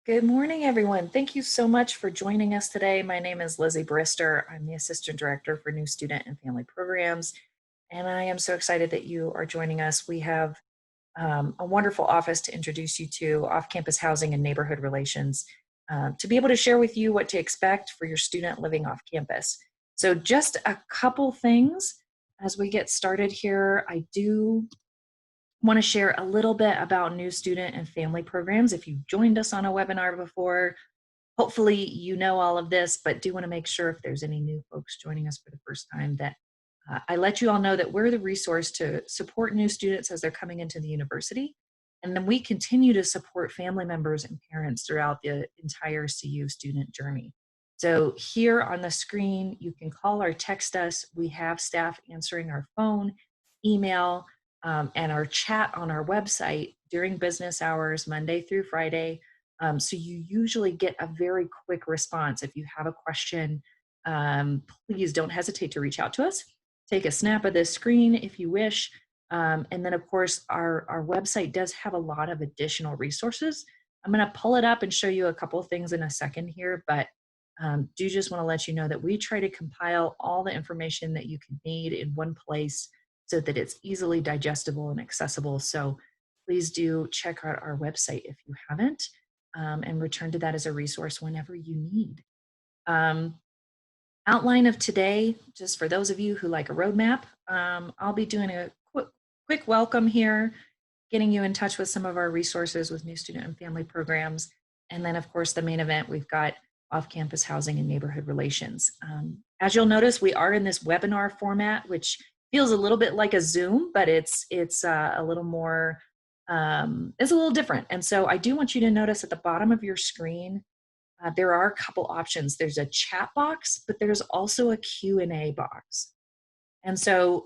Good morning, everyone. Thank you so much for joining us today. My name is Lizzie Brister. I'm the Assistant Director for New Student and Family Programs, and I am so excited that you are joining us. We have a wonderful office to introduce you to, off-campus housing and neighborhood relations, to be able to share with you what to expect for your student living off campus. So just a couple things as we get started here. I do want to share a little bit about new student and family programs. If you've joined us on a webinar before, hopefully you know all of this, but do want to make sure if there's any new folks joining us for the first time that I let you all know that we're the resource to support new students as they're coming into the university. And then we continue to support family members and parents throughout the entire CU student journey. So here on the screen, you can call or text us. We have staff answering our phone, email, and our chat on our website during business hours, Monday through Friday. So you usually get a very quick response. If you have a question, please don't hesitate to reach out to us. Take a snap of this screen if you wish. And then, of course, our website does have a lot of additional resources. I'm going to pull it up and show you a couple of things in a second here, but do just want to let you know that we try to compile all the information that you can need in one place so that it's easily digestible and accessible. So please do check out our website if you haven't, and return to that as a resource whenever you need. Outline of today, just for those of you who like a roadmap, I'll be doing a quick welcome here, getting you in touch with some of our resources with new student and family programs. And then, of course, the main event, we've got off-campus housing and neighborhood relations. As you'll notice, we are in this webinar format, which feels a little bit like a Zoom, but it's a little more, it's a little different. And so I do want you to notice at the bottom of your screen, there are a couple options. There's a chat box, but there's also a Q&A box. And so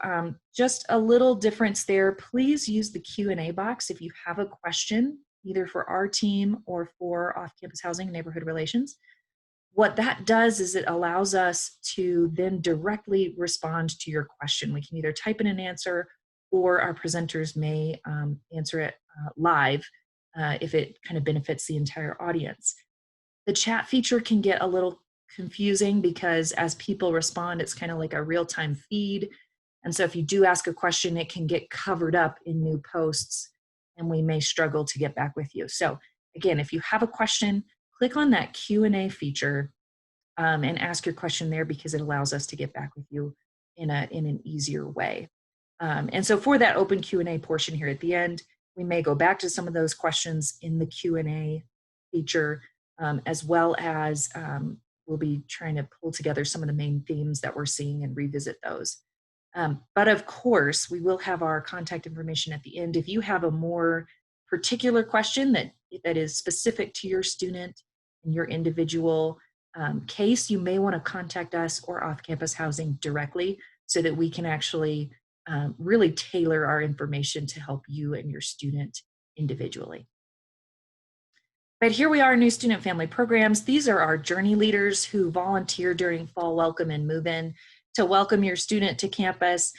just a little difference there. Please use the Q&A box if you have a question, either for our team or for off-campus housing and neighborhood relations. What that does is it allows us to then directly respond to your question. We can either type in an answer, or our presenters may answer it live if it kind of benefits the entire audience. The chat feature can get a little confusing because as people respond, it's kind of like a real-time feed. And so if you do ask a question, it can get covered up in new posts and we may struggle to get back with you. So again, if you have a question, click on that Q&A feature and ask your question there, because it allows us to get back with you in an easier way. And so for that open Q&A portion here at the end, we may go back to some of those questions in the Q&A feature, as well as we'll be trying to pull together some of the main themes that we're seeing and revisit those. But of course, we will have our contact information at the end. If you have a more particular question that is specific to your student and your individual case, you may want to contact us or off-campus housing directly so that we can actually really tailor our information to help you and your student individually. But here we are, new student family programs. These are our journey leaders who volunteer during fall welcome and move-in to welcome your student to campus.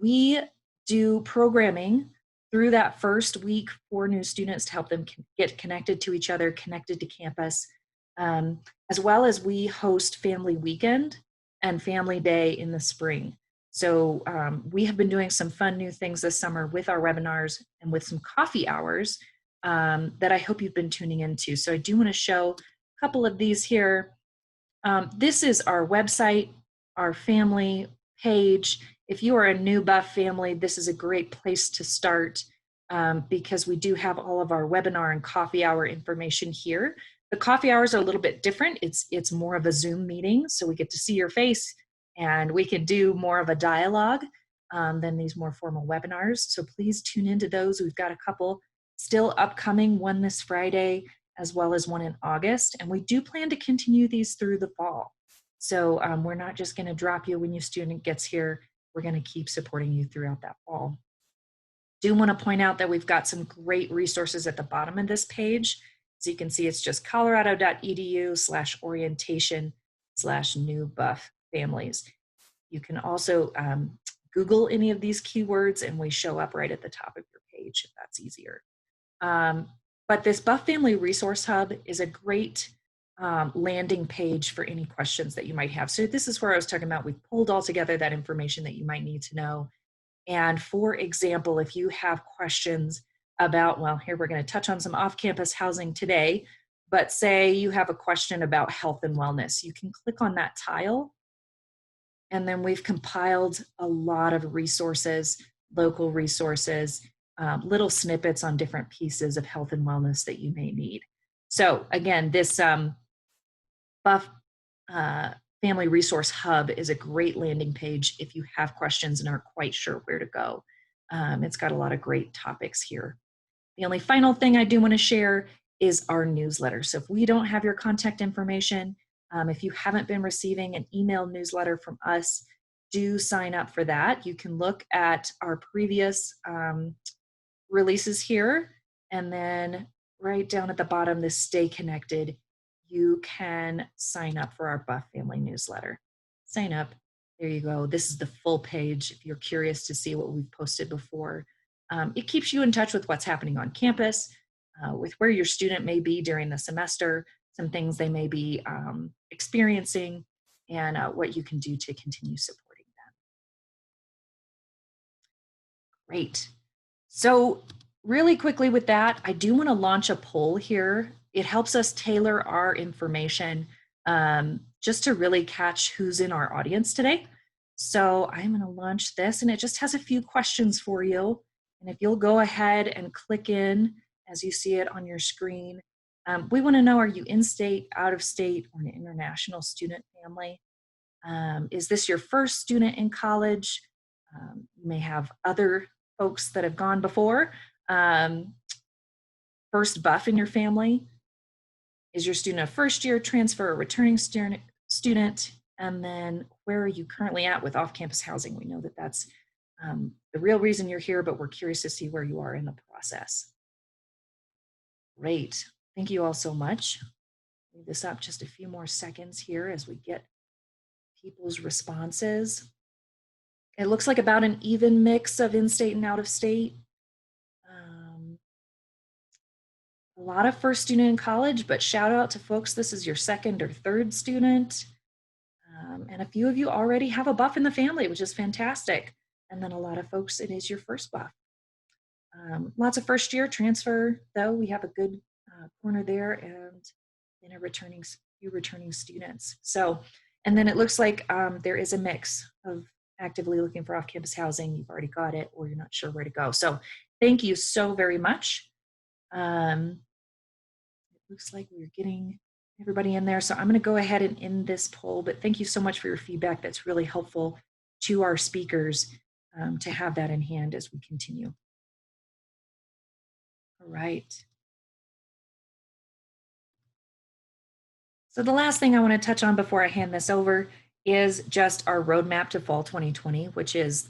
We do programming through that first week for new students to help them get connected to each other, connected to campus, as well as we host Family Weekend and Family Day in the spring. So we have been doing some fun new things this summer with our webinars and with some coffee hours that I hope you've been tuning into. So I do want to show a couple of these here. This is our website, our family page. If you are a new Buff family, this is a great place to start because we do have all of our webinar and coffee hour information here. The coffee hours are a little bit different. It's more of a Zoom meeting, so we get to see your face and we can do more of a dialogue than these more formal webinars. So please tune into those. We've got a couple still upcoming, one this Friday, as well as one in August. And we do plan to continue these through the fall. So we're not just going to drop you when your student gets here. We're going to keep supporting you throughout that fall. Do want to point out that we've got some great resources at the bottom of this page. As you can see, it's just colorado.edu/orientation/new Buff families. You can also Google any of these keywords and we show up right at the top of your page if that's easier. But this Buff Family Resource Hub is a great landing page for any questions that you might have. So this is where I was talking about, we've pulled all together that information that you might need to know. And for example, if you have questions about, well, here we're going to touch on some off-campus housing today, but say you have a question about health and wellness, you can click on that tile, and then we've compiled a lot of resources, local resources, little snippets on different pieces of health and wellness that you may need. So again, this Buff Family Resource Hub is a great landing page if you have questions and aren't quite sure where to go. It's got a lot of great topics here. The only final thing I do want to share is our newsletter. So if we don't have your contact information, if you haven't been receiving an email newsletter from us, do sign up for that. You can look at our previous releases here, and then right down at the bottom, the Stay Connected, you can sign up for our Buff Family newsletter. Sign up. There you go. This is the full page if you're curious to see what we've posted before. It keeps you in touch with what's happening on campus, with where your student may be during the semester, some things they may be experiencing, and what you can do to continue supporting them. Great. So really quickly with that, I do want to launch a poll here. It helps us tailor our information just to really catch who's in our audience today. So I'm going to launch this, and it just has a few questions for you. And if you'll go ahead and click in as you see it on your screen, we want to know, are you in-state, out-of-state, or an international student family? Is this your first student in college? You may have other folks that have gone before. First Buff in your family? Is your student a first-year transfer or returning student? And then where are you currently at with off-campus housing? We know that that's the real reason you're here, but we're curious to see where you are in the process. Great. Thank you all so much. Leave this up just a few more seconds here as we get people's responses. It looks like about an even mix of in-state and out-of-state. A lot of first student in college, but shout out to folks, this is your second or third student. And a few of you already have a Buff in the family, which is fantastic. And then a lot of folks, it is your first Buff. Lots of first year transfer, though. We have a good corner there, and then a few returning students. So, and then it looks like there is a mix of actively looking for off-campus housing. You've already got it, or you're not sure where to go. So thank you so very much. It looks like we're getting everybody in there. So I'm going to go ahead and end this poll, but thank you so much for your feedback. That's really helpful to our speakers to have that in hand as we continue. All right. So the last thing I want to touch on before I hand this over is just our roadmap to fall 2020, which is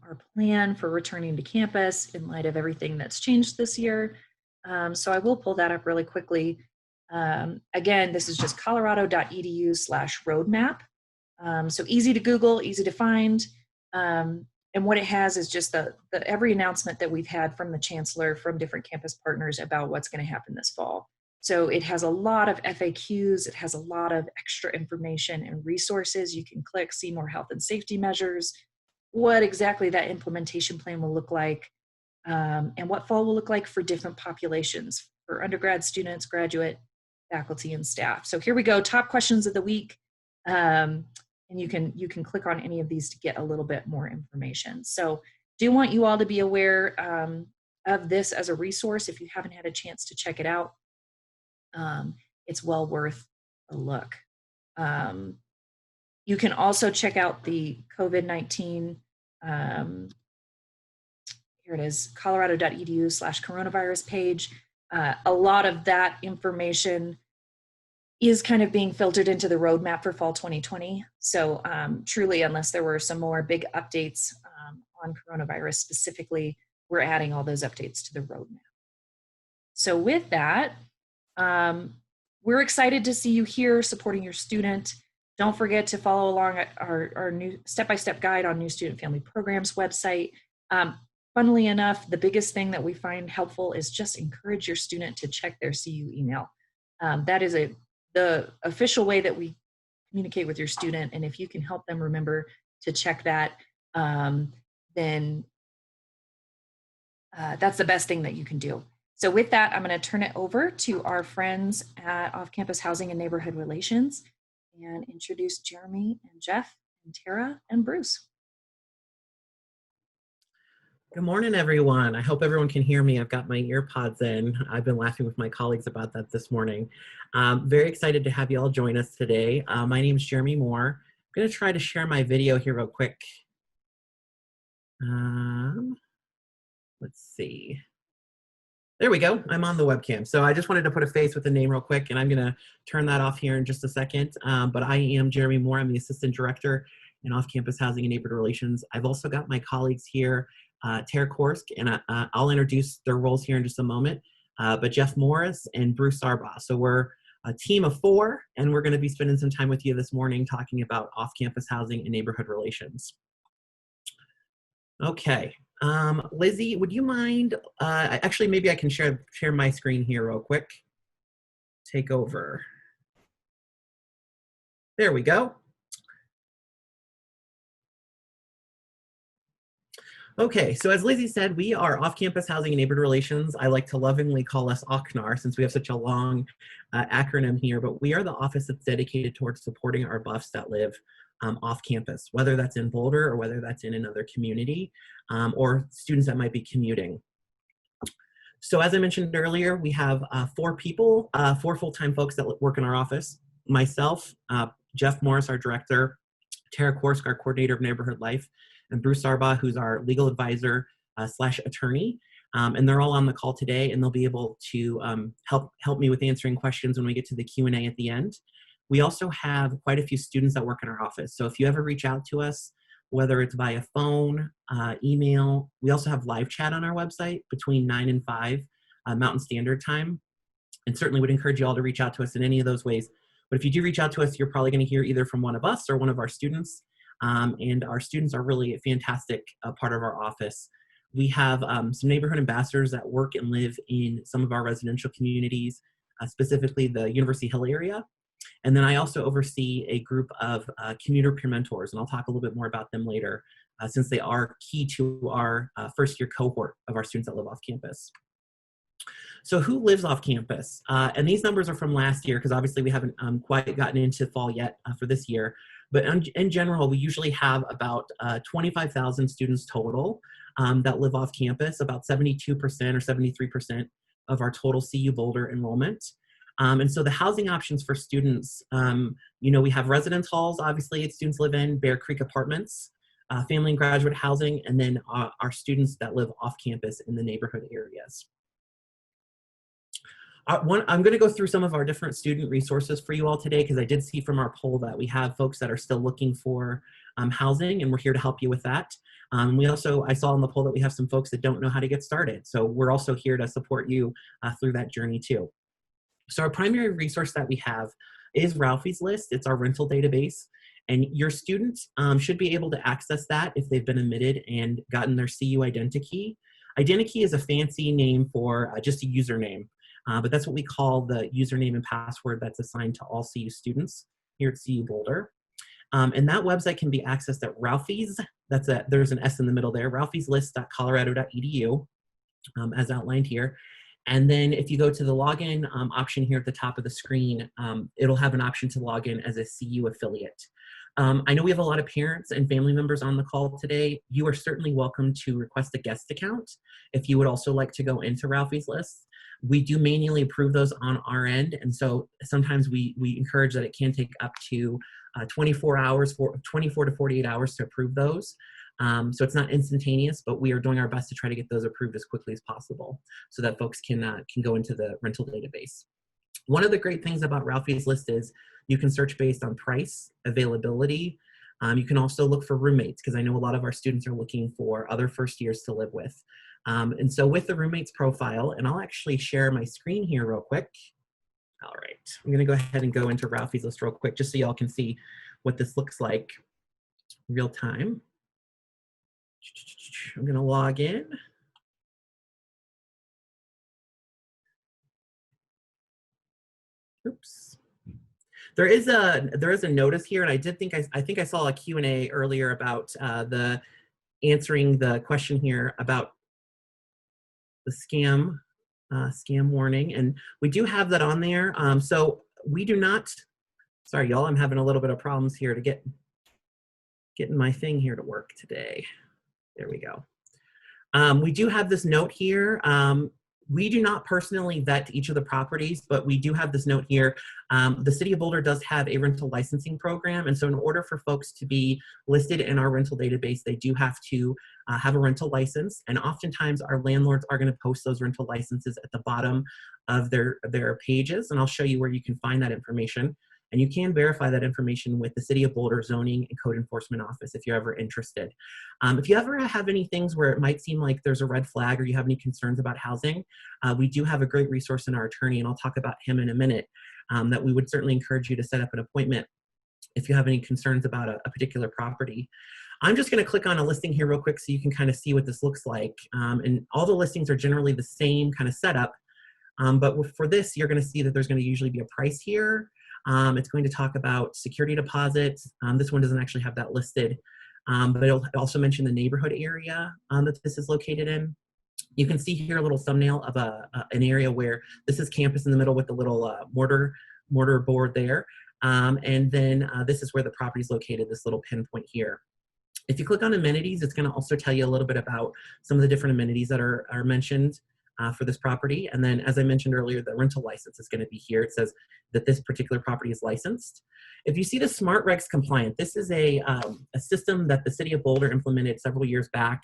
our plan for returning to campus in light of everything that's changed this year. So I will pull that up really quickly. Again, this is just colorado.edu/roadmap. So easy to Google, easy to find. And what it has is just every announcement that we've had from the chancellor, from different campus partners about what's going to happen this fall. So it has a lot of FAQs, it has a lot of extra information and resources. You can click, see more health and safety measures, what exactly that implementation plan will look like, and what fall will look like for different populations, for undergrad students, graduate, faculty, and staff. So here we go, top questions of the week. And you can click on any of these to get a little bit more information. So do want you all to be aware of this as a resource if you haven't had a chance to check it out. It's well worth a look. You can also check out the COVID-19, here it is, colorado.edu/coronavirus page. A lot of that information is kind of being filtered into the roadmap for fall 2020. So truly, unless there were some more big updates on coronavirus specifically, we're adding all those updates to the roadmap. So with that, we're excited to see you here supporting your student. Don't forget to follow along at our new step-by-step guide on New Student Family Programs website. funnily enough, the biggest thing that we find helpful is just encourage your student to check their CU email. That is the official way that we communicate with your student. And if you can help them remember to check that, then that's the best thing that you can do. So with that, I'm going to turn it over to our friends at Off-Campus Housing and Neighborhood Relations and introduce Jeremy and Jeff and Tara and Bruce. Good morning, everyone. I hope everyone can hear me. I've got my ear pods in. I've been laughing with my colleagues about that this morning. Very excited to have you all join us today. My name is Jeremy Moore. I'm going to try to share my video here real quick. Let's see. There we go. I'm on the webcam. So I just wanted to put a face with a name real quick, and I'm going to turn that off here in just a second. But I am Jeremy Moore. I'm the Assistant Director in Off-Campus Housing and Neighborhood Relations. I've also got my colleagues here, Tara Korsk, and I'll introduce their roles here in just a moment, but Jeff Morris and Bruce Arbaugh. So we're a team of 4, and we're going to be spending some time with you this morning talking about off-campus housing and neighborhood relations. Okay. Lizzie, would you mind, actually maybe I can share my screen here real quick. Take over. There we go. Okay, so as Lizzie said, we are Off-Campus Housing and Neighborhood Relations. I like to lovingly call us OCNAR since we have such a long acronym here, but we are the office that's dedicated towards supporting our buffs that live off campus, whether that's in Boulder or whether that's in another community, or students that might be commuting. So as I mentioned earlier, we have 4 people, 4 full-time folks that work in our office. Myself, Jeff Morris, our director, Tara Korsk, our coordinator of neighborhood life, and Bruce Arbaugh, who's our legal advisor slash attorney. And they're all on the call today, and they'll be able to help me with answering questions when we get to the Q&A at the end. We also have quite a few students that work in our office. So if you ever reach out to us, whether it's via phone, email, we also have live chat on our website between 9 and 5 Mountain Standard Time. And certainly would encourage you all to reach out to us in any of those ways. But if you do reach out to us, you're probably going to hear either from one of us or one of our students. And our students are really a fantastic part of our office. We have some neighborhood ambassadors that work and live in some of our residential communities, specifically the University Hill area. And then I also oversee a group of commuter peer mentors, and I'll talk a little bit more about them later, since they are key to our first-year cohort of our students that live off campus. So who lives off campus? And these numbers are from last year, because obviously we haven't quite gotten into fall yet for this year. But in general, we usually have about 25,000 students total that live off campus, about 72% or 73% of our total CU Boulder enrollment. And so the housing options for students, we have residence halls, obviously, students live in, Bear Creek Apartments, family and graduate housing, and then our students that live off campus in the neighborhood areas. I'm going to go through some of our different student resources for you all today, because I did see from our poll that we have folks that are still looking for housing, and we're here to help you with that. I saw in the poll that we have some folks that don't know how to get started. So we're also here to support you through that journey too. So our primary resource that we have is Ralphie's List. It's our rental database. And your students should be able to access that if they've been admitted and gotten their CU identikey. Identikey is a fancy name for just a username. But that's what we call the username and password that's assigned to all CU students here at CU Boulder. And that website can be accessed at Ralphie's, there's an S in the middle there, ralphieslist.colorado.edu, as outlined here. And then if you go to the login option here at the top of the screen, it'll have an option to log in as a CU affiliate. I know we have a lot of parents and family members on the call today. You are certainly welcome to request a guest account if you would also like to go into Ralphie's List. We do manually approve those on our end, and so sometimes we encourage that it can take up to 24 to 48 hours to approve those. So it's not instantaneous, but we are doing our best to try to get those approved as quickly as possible so that folks can go into the rental database. One of the great things about Ralphie's List is you can search based on price, availability. You can also look for roommates, because I know a lot of our students are looking for other first years to live with. And so with the roommates profile, and I'll actually share my screen here real quick. All right, I'm gonna go ahead and go into Ralphie's List real quick, just so y'all can see what this looks like real time. I'm going to log in. Oops. There is a notice here, and I think I saw a Q&A earlier about the answering the question here about the scam warning, and we do have that on there. So we do not. Sorry, y'all. I'm having a little bit of problems here to getting my thing here to work today. There we go. We do have this note here. We do not personally vet each of the properties, but we do have this note here. The City of Boulder does have a rental licensing program, and so in order for folks to be listed in our rental database, they do have to have a rental license, and oftentimes our landlords are going to post those rental licenses at the bottom of their pages, and I'll show you where you can find that information. And you can verify that information with the City of Boulder Zoning and Code Enforcement Office if you're ever interested. If you ever have any things where it might seem like there's a red flag or you have any concerns about housing, we do have a great resource in our attorney, and I'll talk about him in a minute, that we would certainly encourage you to set up an appointment if you have any concerns about a particular property. I'm just going to click on a listing here real quick so you can kind of see what this looks like. And all the listings are generally the same kind of setup, but for this, you're going to see that there's going to usually be a price here. It's going to talk about security deposits. This one doesn't actually have that listed, but it'll also mention the neighborhood area that this is located in. You can see here a little thumbnail of an area where this is campus in the middle with the little mortar board there. And then this is where the property is located, this little pinpoint here. If you click on amenities, it's going to also tell you a little bit about some of the different amenities that are mentioned for this property. And then, as I mentioned earlier, the rental license is going to be here. It says that this particular property is licensed. If you see the Smart Regs Compliant, this is a system that the City of Boulder implemented several years back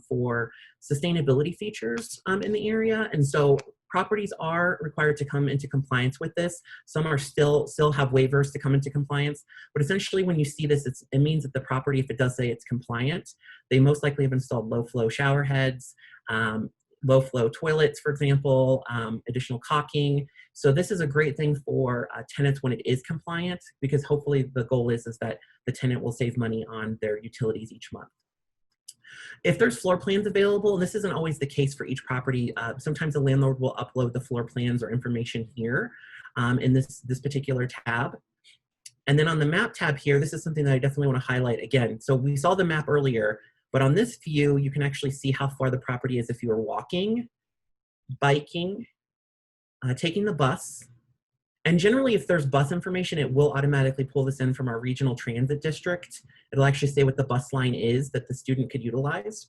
for sustainability features in the area. And so properties are required to come into compliance with this. Some are still have waivers to come into compliance. But essentially, when you see this, it means that the property, if it does say it's compliant, they most likely have installed low flow shower heads, low flow toilets, for example, additional caulking. So this is a great thing for tenants when it is compliant, because hopefully the goal is that the tenant will save money on their utilities each month. If there's floor plans available, and this isn't always the case for each property, sometimes the landlord will upload the floor plans or information here in this particular tab. And then on the map tab here, this is something that I definitely want to highlight again. So we saw the map earlier, but on this view, you can actually see how far the property is if you are walking, biking, taking the bus. And generally, if there's bus information, it will automatically pull this in from our regional transit district. It'll actually say what the bus line is that the student could utilize,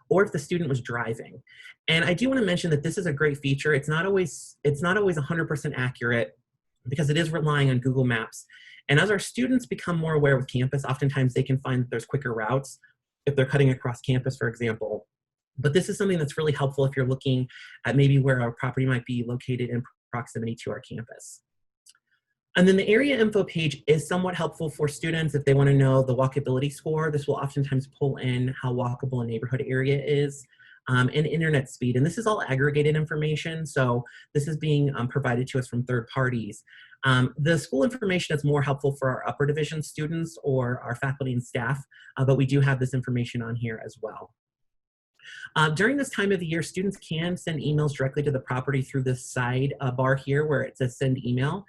or if the student was driving. And I do want to mention that this is a great feature. It's not always 100% accurate, because it is relying on Google Maps. And as our students become more aware with campus, oftentimes they can find that there's quicker routes if they're cutting across campus, for example. But this is something that's really helpful if you're looking at maybe where our property might be located in proximity to our campus. And then the area info page is somewhat helpful for students if they want to know the walkability score. This will oftentimes pull in how walkable a neighborhood area is, and internet speed. And this is all aggregated information, so this is being provided to us from third parties. The school information is more helpful for our upper division students or our faculty and staff, but we do have this information on here as well. During this time of the year, students can send emails directly to the property through this side bar here where it says send email.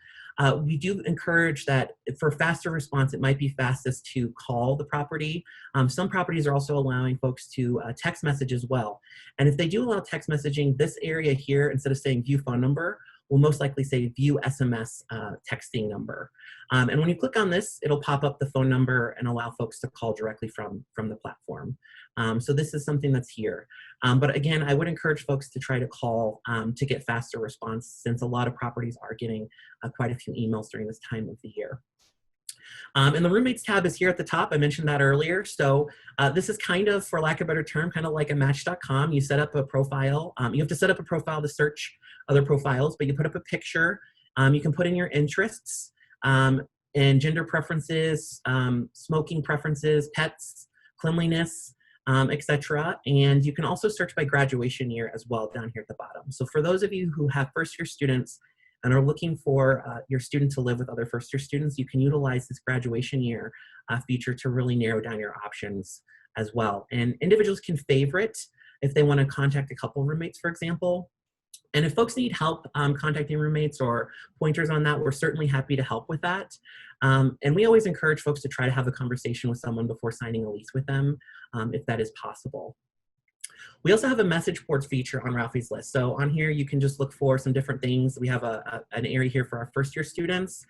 We do encourage that for faster response, it might be fastest to call the property. Some properties are also allowing folks to text message as well. And if they do allow text messaging, this area here, instead of saying view phone number, will most likely say view SMS texting number. And when you click on this, it'll pop up the phone number and allow folks to call directly from the platform. So this is something that's here. But again, I would encourage folks to try to call to get faster response, since a lot of properties are getting quite a few emails during this time of the year. And the roommates tab is here at the top. I mentioned that earlier. So this is kind of, for lack of a better term, kind of like a Match.com. You set up a profile. You have to set up a profile to search other profiles, but you put up a picture. You can put in your interests and gender preferences, smoking preferences, pets, cleanliness, etc. And you can also search by graduation year as well down here at the bottom. So for those of you who have first-year students and are looking for your student to live with other first-year students, you can utilize this graduation year feature to really narrow down your options as well. And individuals can favorite if they want to contact a couple roommates, for example. And if folks need help contacting roommates or pointers on that, we're certainly happy to help with that. And we always encourage folks to try to have a conversation with someone before signing a lease with them, if that is possible. We also have a message boards feature on Ralphie's List. So on here, you can just look for some different things. We have an area here for our first year students,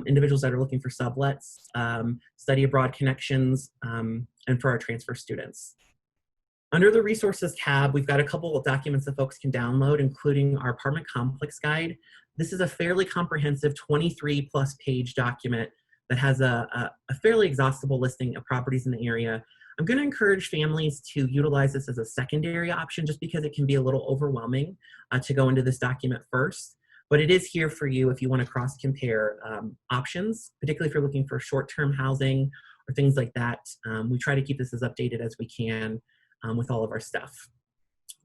individuals that are looking for sublets, study abroad connections, and for our transfer students. Under the resources tab, we've got a couple of documents that folks can download, including our apartment complex guide. This is a fairly comprehensive 23+ page document that has a fairly exhaustible listing of properties in the area. I'm going to encourage families to utilize this as a secondary option just because it can be a little overwhelming to go into this document first. But it is here for you if you want to cross-compare options, particularly if you're looking for short-term housing or things like that. We try to keep this as updated as we can with all of our stuff.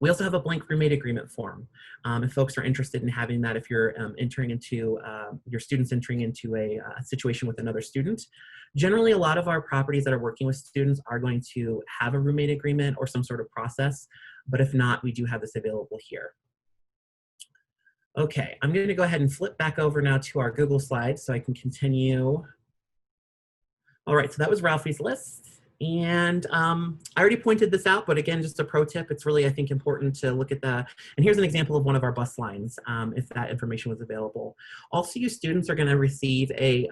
We also have a blank roommate agreement form. If folks are interested in having that, if you're entering into, your students entering into a situation with another student. Generally, a lot of our properties that are working with students are going to have a roommate agreement or some sort of process, but if not, we do have this available here. Okay, I'm going to go ahead and flip back over now to our Google Slides so I can continue. All right, so that was Ralphie's List. And I already pointed this out, but again, just a pro tip, it's really, I think, important to look at and here's an example of one of our bus lines, if that information was available. All CU students are gonna receive a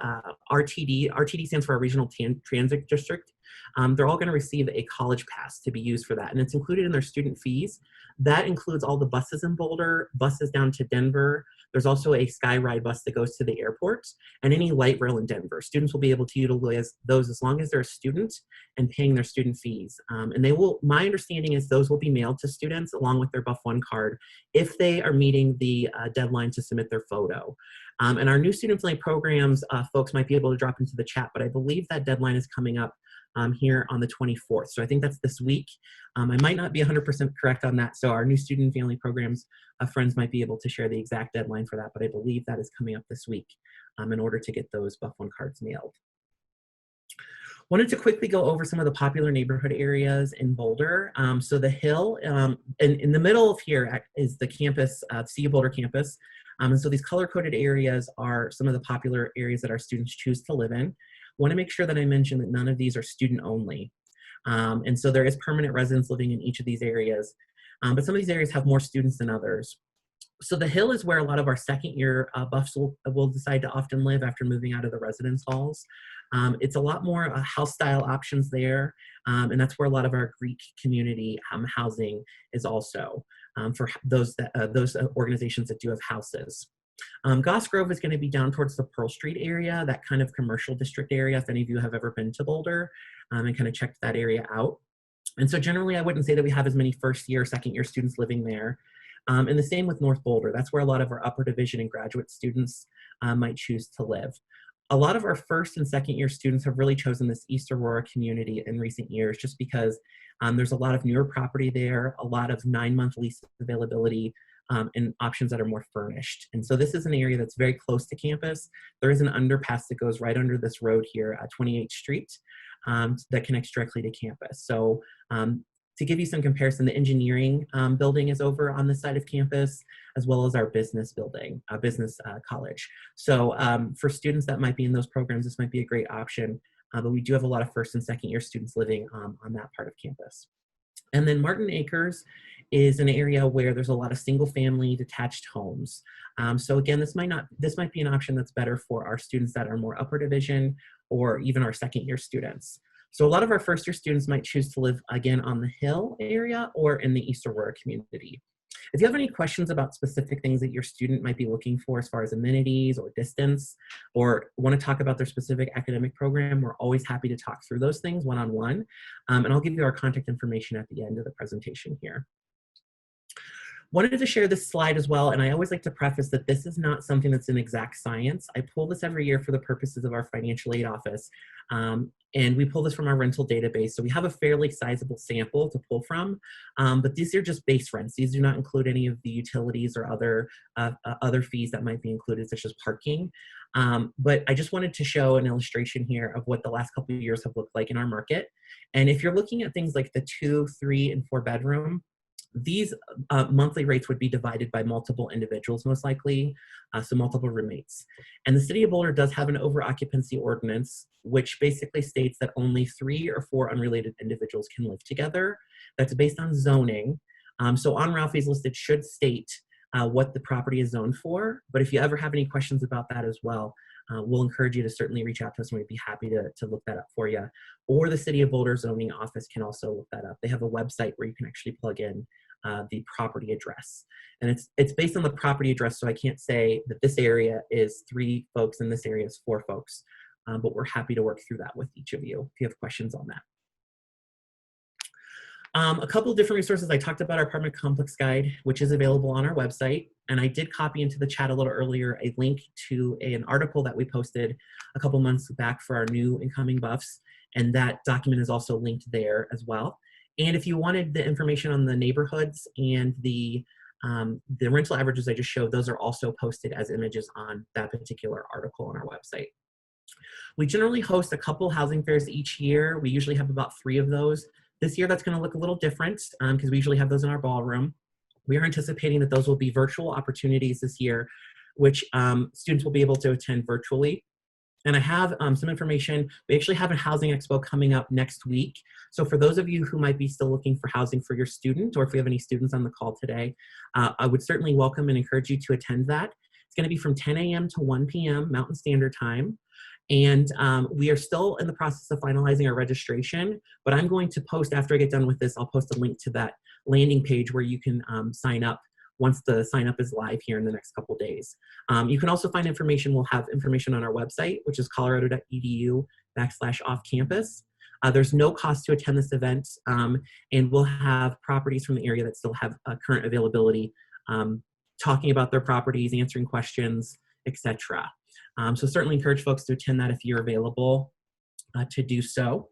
RTD. RTD stands for our Regional Transit District. They're all gonna receive a college pass to be used for that, and it's included in their student fees. That includes all the buses in Boulder, buses down to Denver. There's also a Skyride bus that goes to the airport, and any light rail in Denver. Students will be able to utilize those as long as they're a student and paying their student fees. And they will, my understanding is those will be mailed to students along with their Buff One card if they are meeting the deadline to submit their photo. And our new student-friendly programs, folks might be able to drop into the chat, but I believe that deadline is coming up here on the 24th. So I think that's this week. I might not be 100% correct on that. So our new student family programs friends might be able to share the exact deadline for that, but I believe that is coming up this week in order to get those Buff One cards mailed. Wanted to quickly go over some of the popular neighborhood areas in Boulder. So the Hill, and in the middle of here is the campus, CU Boulder campus. And so these color-coded areas are some of the popular areas that our students choose to live in. Want to make sure that I mention that none of these are student only. And so there is permanent residents living in each of these areas, but some of these areas have more students than others. So the Hill is where a lot of our second year buffs will decide to often live after moving out of the residence halls. It's a lot more house style options there, and that's where a lot of our Greek community housing is also for those organizations that do have houses. Goss Grove is going to be down towards the Pearl Street area, that kind of commercial district area, if any of you have ever been to Boulder and kind of checked that area out. And so generally, I wouldn't say that we have as many first year, second year students living there. And the same with North Boulder. That's where a lot of our upper division and graduate students might choose to live. A lot of our first and second year students have really chosen this East Aurora community in recent years just because there's a lot of newer property there, a lot of 9-month lease availability, and options that are more furnished. And so this is an area that's very close to campus. There is an underpass that goes right under this road here at 28th Street that connects directly to campus. So to give you some comparison, the engineering building is over on this side of campus, as well as our business building, business college. So for students that might be in those programs, this might be a great option, but we do have a lot of first and second year students living on that part of campus. And then Martin Acres is an area where there's a lot of single family detached homes. So again, this might be an option that's better for our students that are more upper division or even our second year students. So a lot of our first year students might choose to live again on the Hill area or in the East Aurora community. If you have any questions about specific things that your student might be looking for as far as amenities or distance, or want to talk about their specific academic program, we're always happy to talk through those things one-on-one. And I'll give you our contact information at the end of the presentation here. Wanted to share this slide as well, and I always like to preface that this is not something that's an exact science. I pull this every year for the purposes of our financial aid office. And we pull this from our rental database. So we have a fairly sizable sample to pull from, but these are just base rents. These do not include any of the utilities or other fees that might be included, such as parking. But I just wanted to show an illustration here of what the last couple of years have looked like in our market. And if you're looking at things like the 2, 3, and 4 bedroom, these monthly rates would be divided by multiple individuals, most likely, so multiple roommates. And the City of Boulder does have an over-occupancy ordinance, which basically states that only 3 or 4 unrelated individuals can live together. That's based on zoning. So on Ralphie's list, it should state what the property is zoned for. But if you ever have any questions about that as well, we'll encourage you to certainly reach out to us and we'd be happy to look that up for you. Or the City of Boulder zoning office can also look that up. They have a website where you can actually plug in the property address. And it's based on the property address, so I can't say that this area is 3 folks and this area is 4 folks. But we're happy to work through that with each of you if you have questions on that. A couple of different resources. I talked about our apartment complex guide, which is available on our website. And I did copy into the chat a little earlier a link to an article that we posted a couple months back for our new incoming buffs. And that document is also linked there as well. And if you wanted the information on the neighborhoods and the rental averages I just showed, those are also posted as images on that particular article on our website. We generally host a couple housing fairs each year. We usually have about 3 of those. This year, that's going to look a little different because we usually have those in our ballroom. We are anticipating that those will be virtual opportunities this year, which students will be able to attend virtually. And I have some information. We actually have a housing expo coming up next week. So for those of you who might be still looking for housing for your student, or if we have any students on the call today, I would certainly welcome and encourage you to attend that. It's going to be from 10 a.m. to 1 p.m. Mountain Standard Time. And we are still in the process of finalizing our registration, but I'm going to post, after I get done with this, I'll post a link to that landing page where you can sign up once the sign up is live here in the next couple days. You can also find information. We'll have information on our website, which is colorado.edu/off-campus. There's no cost to attend this event, and we'll have properties from the area that still have current availability, talking about their properties, answering questions, etc. So certainly encourage folks to attend that if you're available to do so.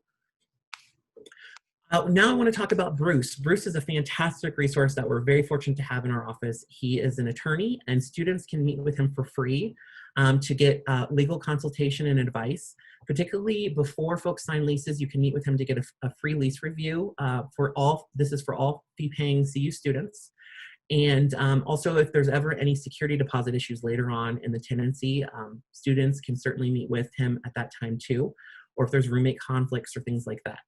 Now I want to talk about Bruce. Bruce is a fantastic resource that we're very fortunate to have in our office. He is an attorney, and students can meet with him for free to get legal consultation and advice. Particularly before folks sign leases, you can meet with him to get a free lease review this is for all fee-paying CU students. And also, if there's ever any security deposit issues later on in the tenancy, students can certainly meet with him at that time too, or if there's roommate conflicts or things like that.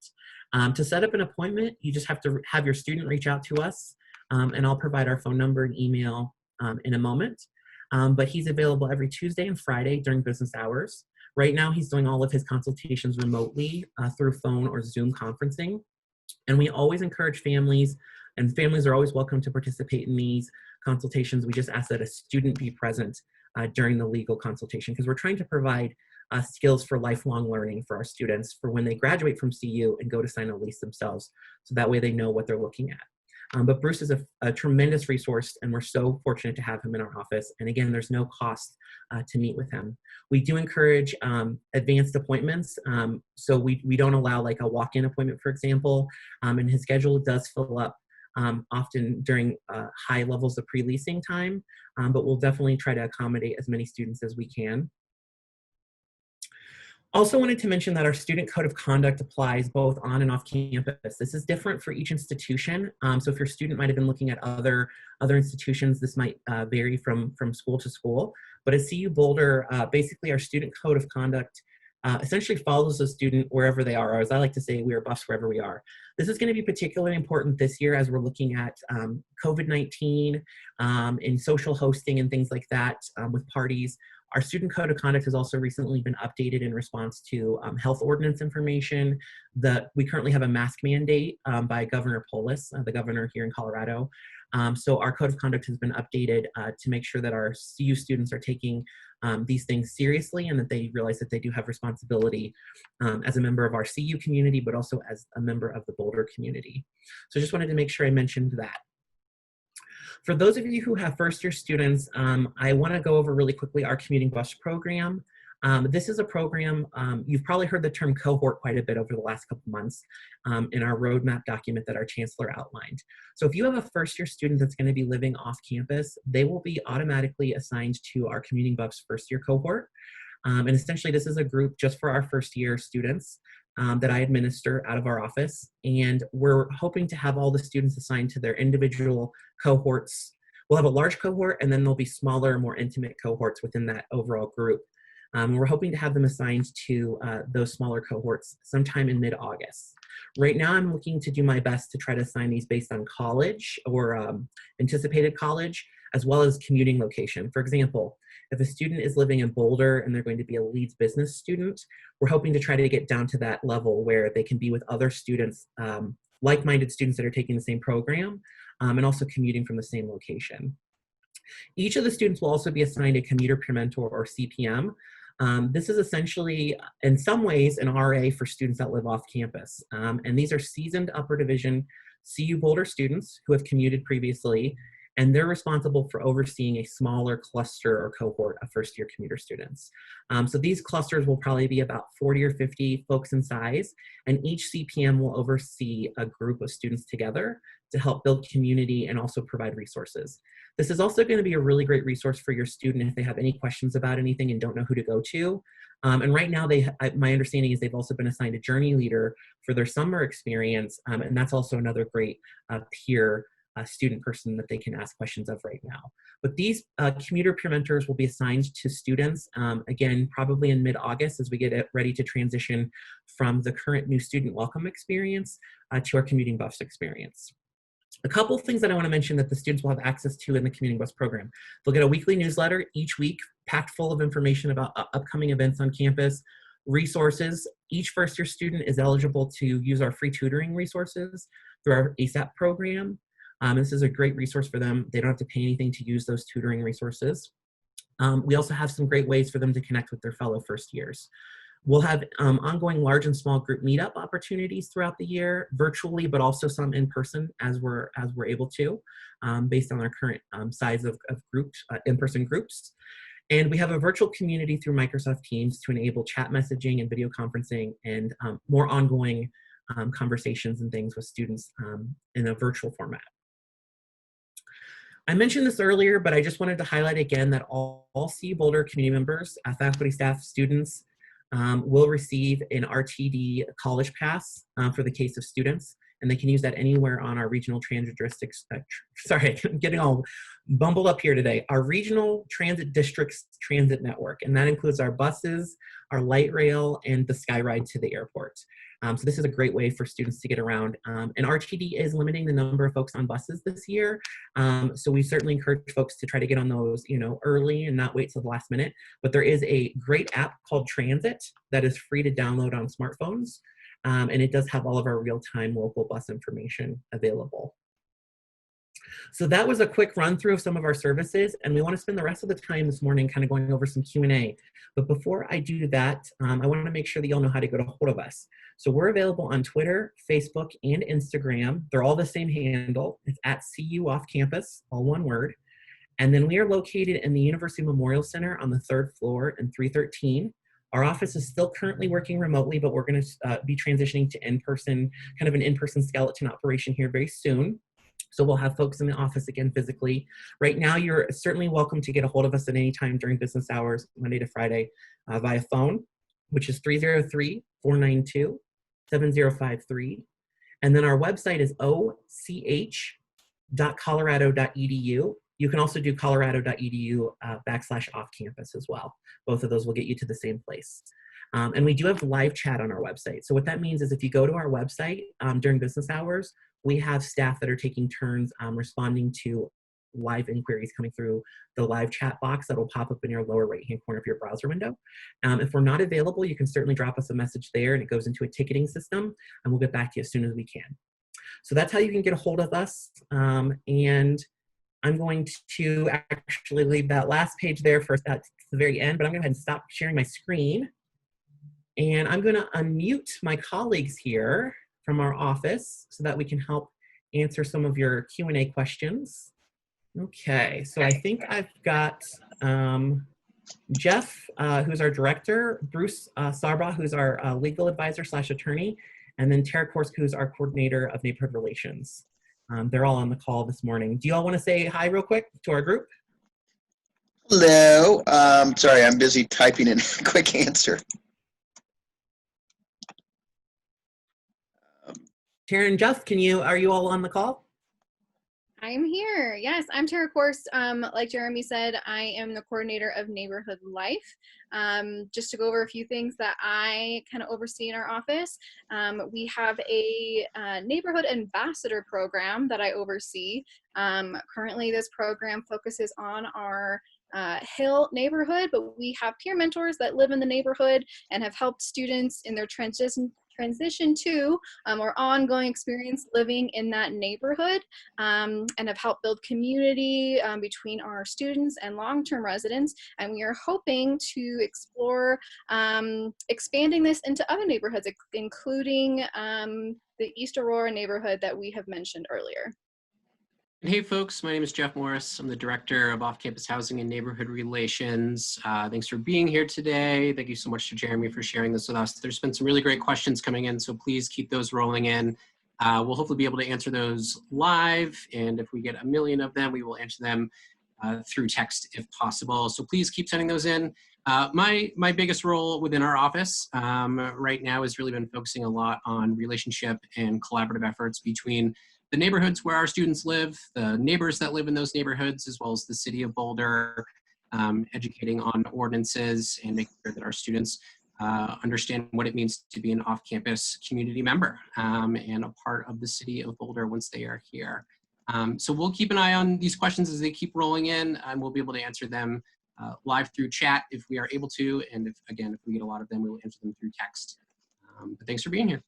To set up an appointment, you just have to have your student reach out to us, and I'll provide our phone number and email in a moment. But he's available every Tuesday and Friday during business hours. Right now, he's doing all of his consultations remotely through phone or Zoom conferencing. And we always encourage families, and families are always welcome to participate in these consultations. We just ask that a student be present during the legal consultation, because we're trying to provide skills for lifelong learning for our students for when they graduate from CU and go to sign a lease themselves. So that way they know what they're looking at. But Bruce is a tremendous resource, and we're so fortunate to have him in our office. And again, there's no cost to meet with him. We do encourage advanced appointments. So we don't allow like a walk-in appointment, for example, and his schedule does fill up often during high levels of pre-leasing time, but we'll definitely try to accommodate as many students as we can. Also wanted to mention that our student code of conduct applies both on and off campus. This is different for each institution. So if your student might have been looking at other institutions, this might vary from school to school. But at CU Boulder, basically our student code of conduct essentially follows the student wherever they are, or as I like to say, we are buffs wherever we are. This is going to be particularly important this year as we're looking at COVID-19 and social hosting and things like that with parties. Our student code of conduct has also recently been updated in response to health ordinance information. We currently have a mask mandate by Governor Polis, the governor here in Colorado. So our code of conduct has been updated to make sure that our CU students are taking these things seriously, and that they realize that they do have responsibility as a member of our CU community, but also as a member of the Boulder community. So just wanted to make sure I mentioned that. For those of you who have first-year students, I want to go over really quickly our commuting bus program. This is a program, you've probably heard the term cohort quite a bit over the last couple months in our roadmap document that our chancellor outlined. So if you have a first year student that's going to be living off campus, they will be automatically assigned to our Commuting Buffs first year cohort. And essentially this is a group just for our first year students that I administer out of our office. And we're hoping to have all the students assigned to their individual cohorts. We'll have a large cohort, and then there'll be smaller, more intimate cohorts within that overall group. We're hoping to have them assigned to those smaller cohorts sometime in mid-August. Right now, I'm looking to do my best to try to assign these based on college or anticipated college, as well as commuting location. For example, if a student is living in Boulder and they're going to be a Leeds business student, we're hoping to try to get down to that level where they can be with other students, like-minded students that are taking the same program, and also commuting from the same location. Each of the students will also be assigned a commuter peer mentor or CPM. This is essentially, in some ways, an RA for students that live off campus. And these are seasoned upper division CU Boulder students who have commuted previously, and they're responsible for overseeing a smaller cluster or cohort of first year commuter students. So these clusters will probably be about 40 or 50 folks in size, and each CPM will oversee a group of students together to help build community and also provide resources. This is also going to be a really great resource for your student if they have any questions about anything and don't know who to go to. And right now, my understanding is they've also been assigned a journey leader for their summer experience, and that's also another great peer student person that they can ask questions of right now. But these commuter peer mentors will be assigned to students, again, probably in mid-August as we get ready to transition from the current new student welcome experience to our Commuting Buffs experience. A couple things that I want to mention that the students will have access to in the Commuting Buffs program. They'll get a weekly newsletter each week, packed full of information about upcoming events on campus, resources. Each first year student is eligible to use our free tutoring resources through our ASAP program. This is a great resource for them. They don't have to pay anything to use those tutoring resources. We also have some great ways for them to connect with their fellow first years. We'll have ongoing large and small group meetup opportunities throughout the year, virtually, but also some in person as we're able to, based on our current size of groups, in-person groups. And we have a virtual community through Microsoft Teams to enable chat messaging and video conferencing and more ongoing conversations and things with students in a virtual format. I mentioned this earlier, but I just wanted to highlight again that all CU Boulder community members, faculty, staff, students, will receive an RTD college pass for the case of students, and they can use that anywhere on our regional transit districts. Sorry, I'm getting all bumbled up here today. Our regional transit districts transit network, and that includes our buses, our light rail, and the Skyride to the airport. So this is a great way for students to get around. And RTD is limiting the number of folks on buses this year. So we certainly encourage folks to try to get on those, early and not wait till the last minute. But there is a great app called Transit that is free to download on smartphones. And it does have all of our real-time local bus information available. So that was a quick run through of some of our services, and we want to spend the rest of the time this morning kind of going over some Q&A. But before I do that, I want to make sure that you'll know how to get a hold of us. So we're available on Twitter, Facebook, and Instagram. They're all the same handle. It's at CU Off Campus, all one word. And then we are located in the University Memorial Center on the 3rd floor in 313. Our office is still currently working remotely, but we're going to be transitioning to in-person, kind of an in-person skeleton operation here very soon. So we'll have folks in the office again physically. Right now, you're certainly welcome to get a hold of us at any time during business hours, Monday to Friday, via phone, which is 303-492-7053. And then our website is och.colorado.edu. You can also do colorado.edu /off-campus as well. Both of those will get you to the same place. And we do have live chat on our website. So what that means is if you go to our website during business hours, we have staff that are taking turns responding to live inquiries coming through the live chat box that will pop up in your lower right-hand corner of your browser window. If we're not available, you can certainly drop us a message there, and it goes into a ticketing system, and we'll get back to you as soon as we can. So that's how you can get a hold of us. And I'm going to actually leave that last page there for at the very end, but I'm going to go ahead and stop sharing my screen. And I'm going to unmute my colleagues here from our office so that we can help answer some of your Q&A questions. Okay, so I think I've got Jeff, who's our director, Bruce Sarba, who's our legal advisor / attorney, and then Tara Korsk, who's our coordinator of neighborhood relations. They're all on the call this morning. Do you all want to say hi real quick to our group? Hello. Sorry, I'm busy typing in a quick answer. Tara and Jeff, are you all on the call? I'm here. Yes, I'm Tara Korst. Like Jeremy said, I am the coordinator of Neighborhood Life. Just to go over a few things that I kind of oversee in our office, we have a neighborhood ambassador program that I oversee. Currently, this program focuses on our Hill neighborhood, but we have peer mentors that live in the neighborhood and have helped students in their transition to or ongoing experience living in that neighborhood, and have helped build community between our students and long-term residents. And we are hoping to explore expanding this into other neighborhoods, including the East Aurora neighborhood that we have mentioned earlier. Hey folks, my name is Jeff Morris. I'm the Director of Off-Campus Housing and Neighborhood Relations. Thanks for being here today. Thank you so much to Jeremy for sharing this with us. There's been some really great questions coming in, so please keep those rolling in. We'll hopefully be able to answer those live, and if we get 1 million of them, we will answer them through text if possible. So please keep sending those in. My biggest role within our office right now has really been focusing a lot on relationship and collaborative efforts between the neighborhoods where our students live, the neighbors that live in those neighborhoods, as well as the city of Boulder, educating on ordinances and making sure that our students understand what it means to be an off-campus community member and a part of the city of Boulder once they are here. So we'll keep an eye on these questions as they keep rolling in, and we'll be able to answer them live through chat if we are able to, and if we get a lot of them, we will answer them through text. But thanks for being here.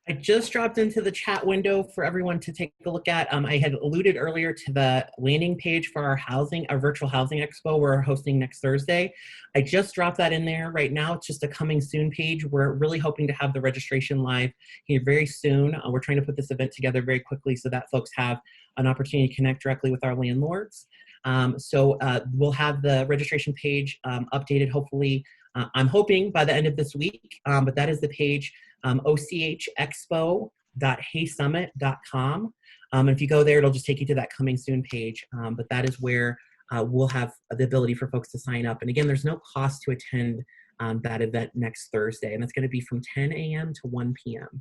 I just dropped into the chat window for everyone to take a look at. I had alluded earlier to the landing page for our virtual housing expo we're hosting next Thursday. I just dropped that in there. Right now, it's just a coming soon page. We're really hoping to have the registration live here very soon. We're trying to put this event together very quickly so that folks have an opportunity to connect directly with our landlords. We'll have the registration page updated, hopefully, I'm hoping by the end of this week, but that is the page, ochexpo.haysummit.com. If you go there, it'll just take you to that coming soon page, but that is where we'll have the ability for folks to sign up. And again, there's no cost to attend that event next Thursday, and it's going to be from 10 a.m. to 1 p.m.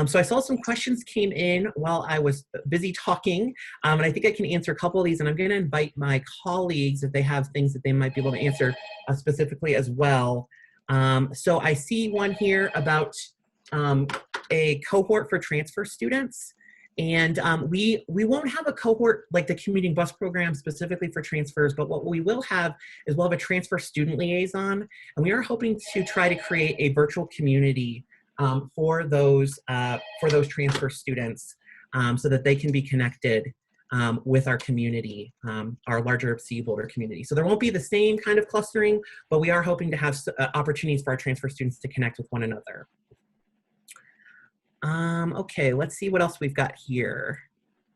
So I saw some questions came in while I was busy talking, and I think I can answer a couple of these, and I'm going to invite my colleagues if they have things that they might be able to answer specifically as well. So I see one here about a cohort for transfer students. And we won't have a cohort like the commuting bus program specifically for transfers, but what we will have is we'll have a transfer student liaison, and we are hoping to try to create a virtual community for those transfer students so that they can be connected with our community, our larger CU Boulder community. So there won't be the same kind of clustering, but we are hoping to have opportunities for our transfer students to connect with one another. Okay, let's see what else we've got here.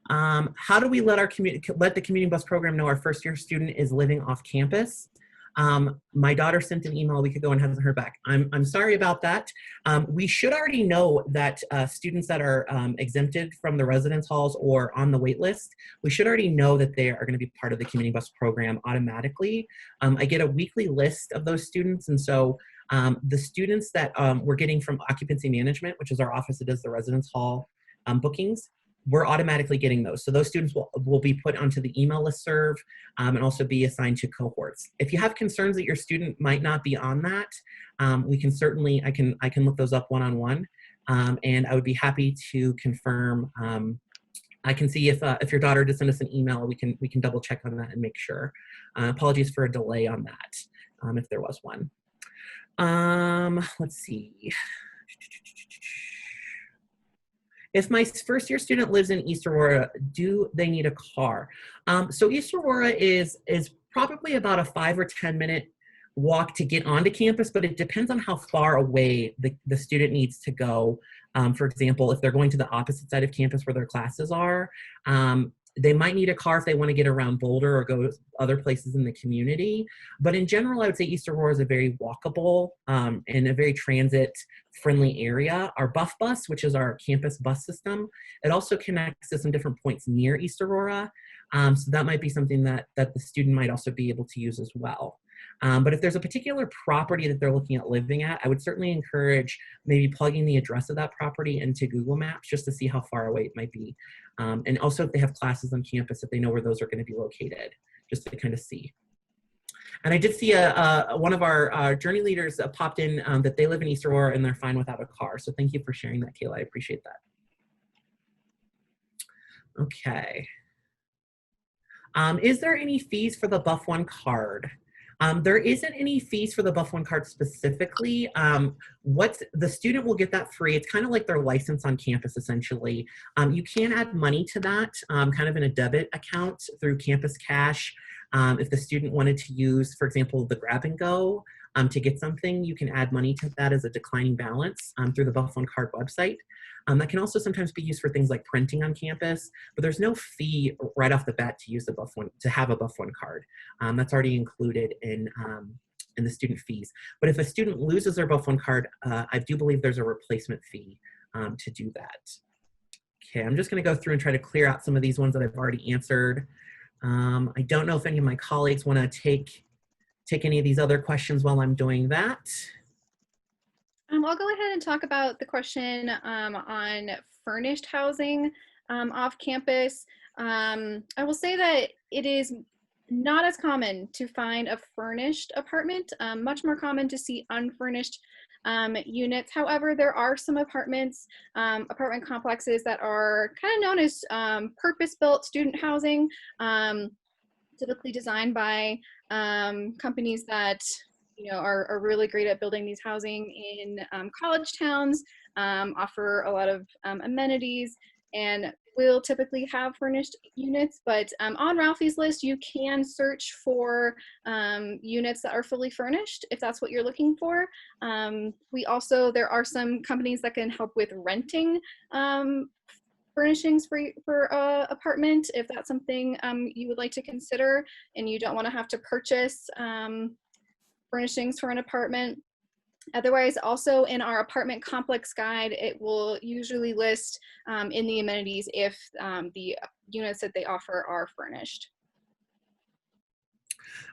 How do we let the commuting bus program know our first year student is living off campus? My daughter sent an email a week ago and hasn't heard back. I'm sorry about that. We should already know that students that are exempted from the residence halls or on the wait list, we should already know that they are going to be part of the commuting bus program automatically. I get a weekly list of those students, and so the students that we're getting from occupancy management, which is our office that does the residence hall bookings, we're automatically getting those. So those students will be put onto the email listserv and also be assigned to cohorts. If you have concerns that your student might not be on that, we can certainly, I can look those up one-on-one, and I would be happy to confirm. I can see if your daughter did send us an email, we can double check on that and make sure. Apologies for a delay on that, if there was one. Let's see. If my first year student lives in East Aurora, do they need a car? So East Aurora is probably about a 5 or 10 minute walk to get onto campus, but it depends on how far away the student needs to go. For example, if they're going to the opposite side of campus where their classes are, They might need a car if they want to get around Boulder or go to other places in the community. But in general, I would say East Aurora is a very walkable and a very transit-friendly area. Our Buff Bus, which is our campus bus system, it also connects to some different points near East Aurora. So that might be something that the student might also be able to use as well. But if there's a particular property that they're looking at living at, I would certainly encourage maybe plugging the address of that property into Google Maps just to see how far away it might be. And also if they have classes on campus, if they know where those are going to be located, just to kind of see. And I did see one of our journey leaders popped in that they live in East Aurora and they're fine without a car. So thank you for sharing that, Kayla. I appreciate that. Okay. Is there any fees for the Buff One card? There isn't any fees for the Buff One card specifically. The student will get that free. It's kind of like their license on campus, essentially. You can add money to that, kind of in a debit account through Campus Cash. If the student wanted to use, for example, the grab and go to get something, you can add money to that as a declining balance through the Buff One card website. That can also sometimes be used for things like printing on campus, but there's no fee right off the bat to use the Buff One, to have a Buff One card. That's already included in the student fees. But if a student loses their Buff One card, I do believe there's a replacement fee to do that. Okay, I'm just gonna go through and try to clear out some of these ones that I've already answered. I don't know if any of my colleagues wanna take any of these other questions while I'm doing that. I'll go ahead and talk about the question on furnished housing off campus. I will say that it is not as common to find a furnished apartment, much more common to see unfurnished units. However, there are some apartment complexes that are kind of known as purpose-built student housing, typically designed by companies that are really great at building these housing in college towns, offer a lot of amenities, and will typically have furnished units. But on Ralphie's list, you can search for units that are fully furnished if that's what you're looking for. There are some companies that can help with renting furnishings for apartment if that's something you would like to consider and you don't want to have to purchase furnishings for an apartment. Otherwise, also in our apartment complex guide, it will usually list in the amenities if the units that they offer are furnished.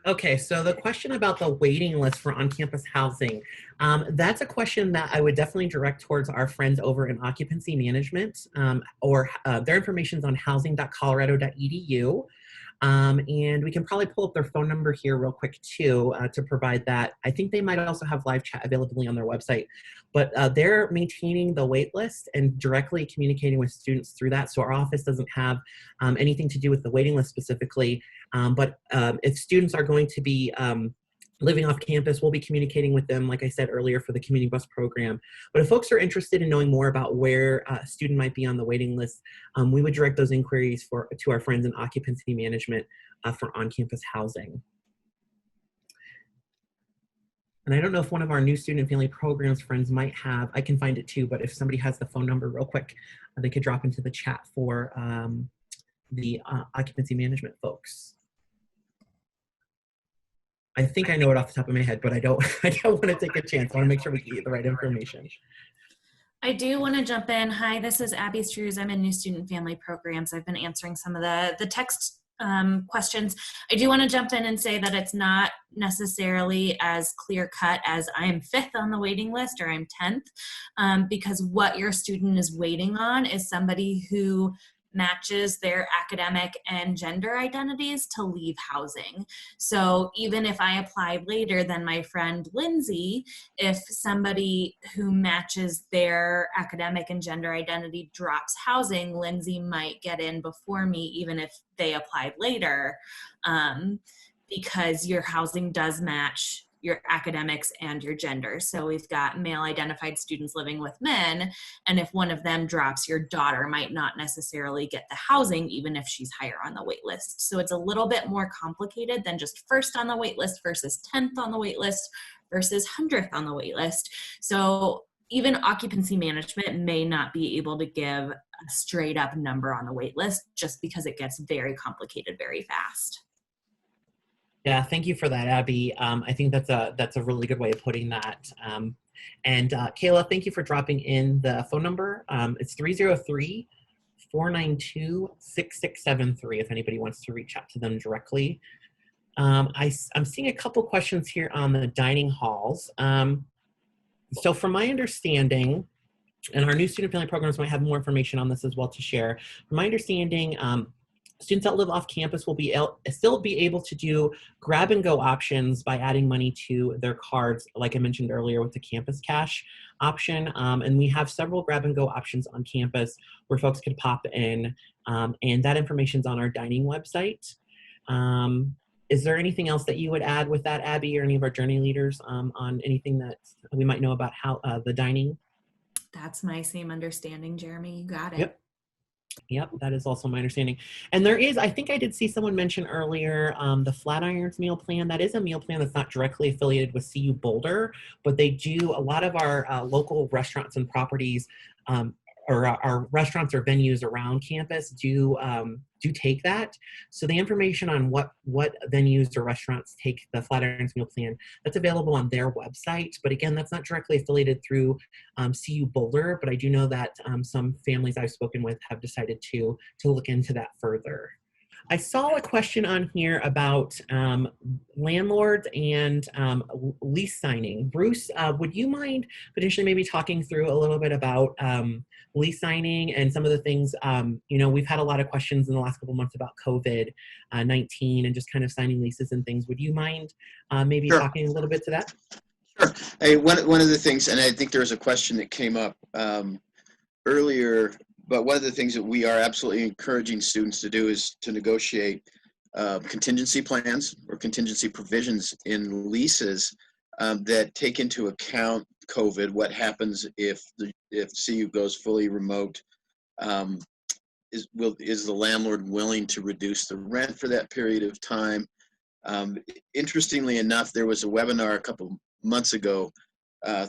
Okay, so the question about the waiting list for on-campus housing, that's a question that I would definitely direct towards our friends over in occupancy management, or their information is on housing.colorado.edu. And we can probably pull up their phone number here real quick too to provide that. I think they might also have live chat availability on their website, but they're maintaining the wait list and directly communicating with students through that. So our office doesn't have anything to do with the waiting list specifically, but if students are going to be living off campus, we'll be communicating with them, like I said earlier, for the community bus program. But if folks are interested in knowing more about where a student might be on the waiting list, we would direct those inquiries to our friends in occupancy management for on-campus housing. And I don't know if one of our new student and family programs friends might have, I can find it too, but if somebody has the phone number real quick, they could drop into the chat for the occupancy management folks. I think I know it off the top of my head, but I don't want to take a chance. I want to make sure we get the right information. I do want to jump in. Hi, this is Abby Strews. I'm in New Student Family Programs. I've been answering some of the text questions. I do want to jump in and say that it's not necessarily as clear cut as I'm 5th on the waiting list or I'm 10th, because what your student is waiting on is somebody who matches their academic and gender identities to leave housing. So even if I applied later than my friend Lindsay, if somebody who matches their academic and gender identity drops housing, Lindsay might get in before me even if they applied later, because your housing does match your academics and your gender. So we've got male identified students living with men, and if one of them drops, your daughter might not necessarily get the housing even if she's higher on the wait list. So it's a little bit more complicated than just 1st on the wait list versus 10th on the wait list versus 100th on the wait list. So even occupancy management may not be able to give a straight up number on the wait list just because it gets very complicated very fast. Yeah, thank you for that, Abby. I think that's a really good way of putting that. And Kayla, thank you for dropping in the phone number. It's 303-492-6673 if anybody wants to reach out to them directly. I'm seeing a couple questions here on the dining halls. So from my understanding, and our new student family programs might have more information on this as well to share. From my understanding, students that live off campus will still be able to do grab and go options by adding money to their cards, like I mentioned earlier with the campus cash option. And we have several grab and go options on campus where folks can pop in, and that information is on our dining website. Is there anything else that you would add with that, Abby, or any of our journey leaders on anything that we might know about how the dining? That's my same understanding, Jeremy. You got it. Yep. Yep, that is also my understanding. And there is, I think I did see someone mention earlier, the Flatirons meal plan. That is a meal plan that's not directly affiliated with CU Boulder, but they do, a lot of our local restaurants and properties, or our restaurants or venues around campus do take that. So the information on what venues or restaurants take the Flatirons meal plan, that's available on their website. But again, that's not directly affiliated through CU Boulder, but I do know that some families I've spoken with have decided to look into that further. I saw a question on here about landlords and lease signing. Bruce, would you mind potentially maybe talking through a little bit about lease signing and some of the things, we've had a lot of questions in the last couple months about COVID-19 and just kind of signing leases and things. Would you mind maybe Sure. talking a little bit to that? Sure. Hey, one of the things, and I think there was a question that came up earlier, but one of the things that we are absolutely encouraging students to do is to negotiate contingency plans or contingency provisions in leases that take into account COVID. What happens if CU goes fully remote? Is the landlord willing to reduce the rent for that period of time? Interestingly enough, there was a webinar a couple months ago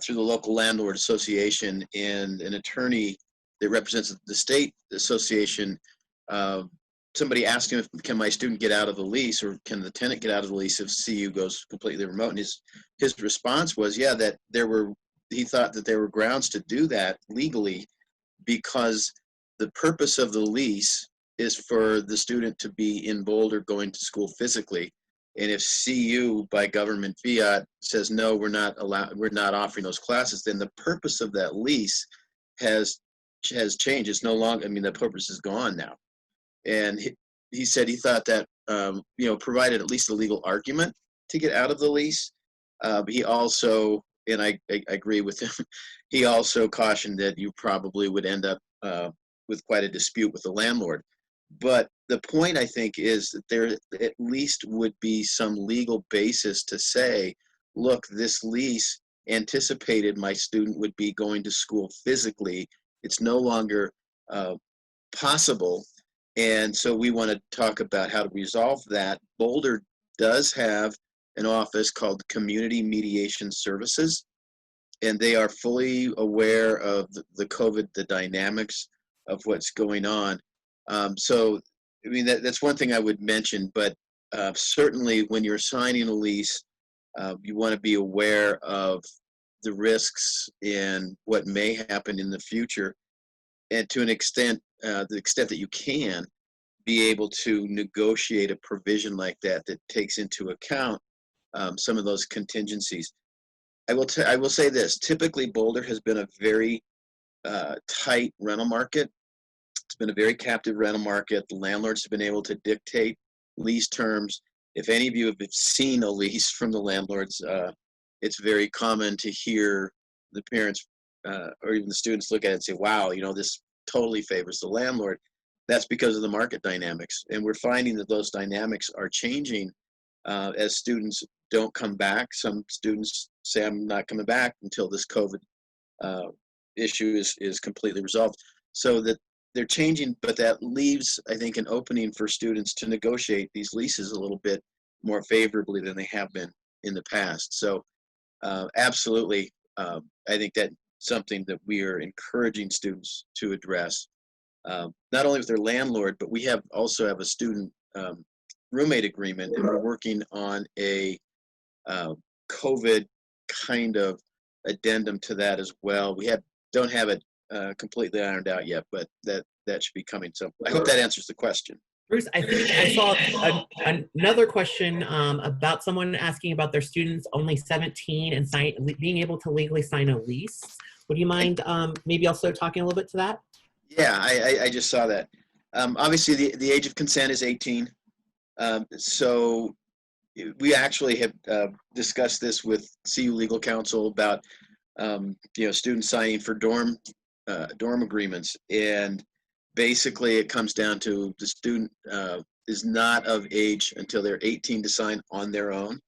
through the local landlord association, and an attorney that represents the state association, somebody asked him, if can my student get out of the lease, or can the tenant get out of the lease if CU goes completely remote? And his response was, yeah, that he thought that there were grounds to do that legally, because the purpose of the lease is for the student to be in Boulder going to school physically. And if CU by government fiat says, no, we're not offering those classes, then the purpose of that lease has changed. It's no longer, the purpose is gone now. And he said he thought that, provided at least a legal argument to get out of the lease. But he also, and I agree with him, he also cautioned that you probably would end up with quite a dispute with the landlord. But the point, I think, is that there at least would be some legal basis to say, look, this lease anticipated my student would be going to school physically. It's no longer possible. And so we want to talk about how to resolve that. Boulder does have an office called Community Mediation Services, and they are fully aware of the COVID, the dynamics of what's going on. So, that's one thing I would mention, but certainly when you're signing a lease, you want to be aware of the risks and what may happen in the future, and to an extent, the extent that you can, be able to negotiate a provision like that takes into account some of those contingencies. I will say this: typically, Boulder has been a very tight rental market. It's been a very captive rental market. The landlords have been able to dictate lease terms. If any of you have seen a lease from the landlords, it's very common to hear the parents or even the students look at it and say, wow, this totally favors the landlord. That's because of the market dynamics. And we're finding that those dynamics are changing as students don't come back. Some students say, I'm not coming back until this COVID issue is completely resolved. So that they're changing, but that leaves, I think, an opening for students to negotiate these leases a little bit more favorably than they have been in the past. So absolutely, I think that something that we are encouraging students to address, not only with their landlord, but we also have a student roommate agreement, and we're working on a COVID kind of addendum to that as well. We don't have it completely ironed out yet, but that should be coming. So I hope that answers the question. Bruce, I think I saw another question about someone asking about their students only 17 and being able to legally sign a lease. Would you mind maybe also talking a little bit to that? Yeah, I just saw that. Obviously, the age of consent is 18. So we actually have discussed this with CU Legal Counsel about students signing for dorm agreements, and basically it comes down to the student is not of age until they're 18 to sign on their own,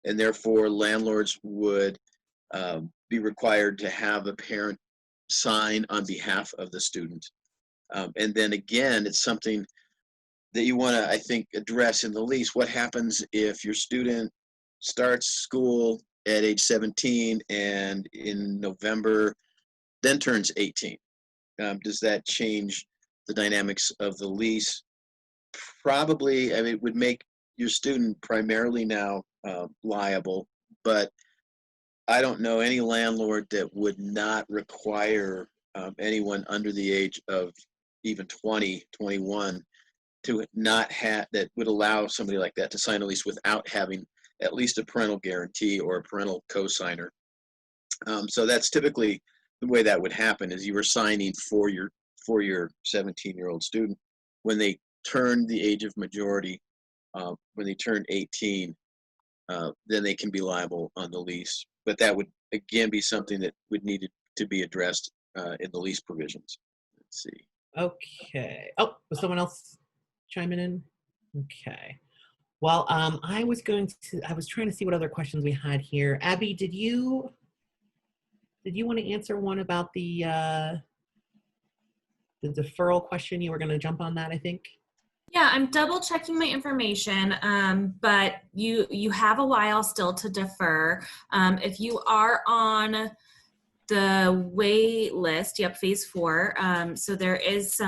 and therefore landlords would be required to have a parent sign on behalf of the student. And then again, it's something that you want to, I think, address in the lease. What happens if your student starts school at age 17 and in November then turns 18? Does that change the dynamics of the lease? Probably. I mean, it would make your student primarily now liable, but I don't know any landlord that would not require anyone under the age of even 20, 21 to not have, that would allow somebody like that to sign a lease without having at least a parental guarantee or a parental co-signer. So that's typically the way that would happen, is you were signing for your 17-year-old student. When they turn the age of majority, when they turn 18, then they can be liable on the lease. But that would again be something that would need to be addressed in the lease provisions. Let's see. Okay. Oh, was someone else chiming in? Okay. Well, I was trying to see what other questions we had here. Abby, did you want to answer one about the deferral question? You were going to jump on that, I think. Yeah, I'm double checking my information, but you have a while still to defer. If you are on the wait list, yep, phase 4. So there is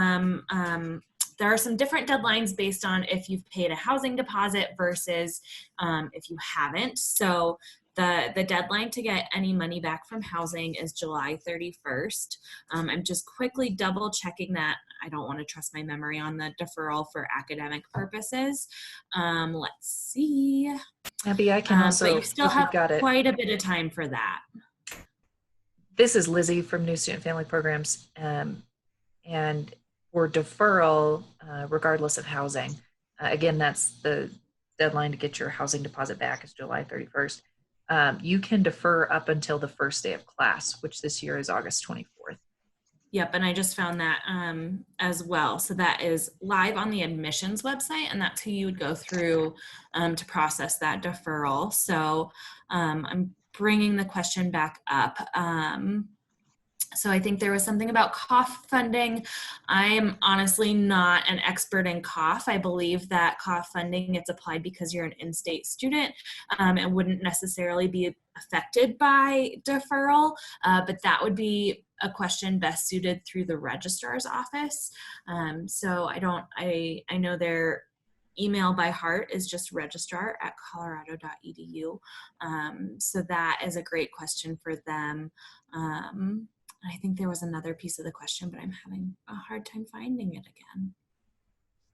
there are some different deadlines based on if you've paid a housing deposit versus if you haven't. So the deadline to get any money back from housing is July 31st. I'm just quickly double checking that. I don't want to trust my memory on the deferral for academic purposes. Let's see. Abby, I can also, but you still if you've have got it. quite a bit of time for that. This is Lizzie from New Student Family Programs. And for deferral, regardless of housing, again, that's the deadline to get your housing deposit back is July 31st. You can defer up until the first day of class, which this year is August 24th. Yep, and I just found that as well. So that is live on the admissions website, and that's who you would go through to process that deferral. So I'm bringing the question back up. So I think there was something about COF funding. I am honestly not an expert in COF. I believe that COF funding gets applied because you're an in-state student and wouldn't necessarily be affected by deferral, but that would be a question best suited through the registrar's office. So I know their email by heart is just registrar@colorado.edu. So that is a great question for them. I think there was another piece of the question, but I'm having a hard time finding it again.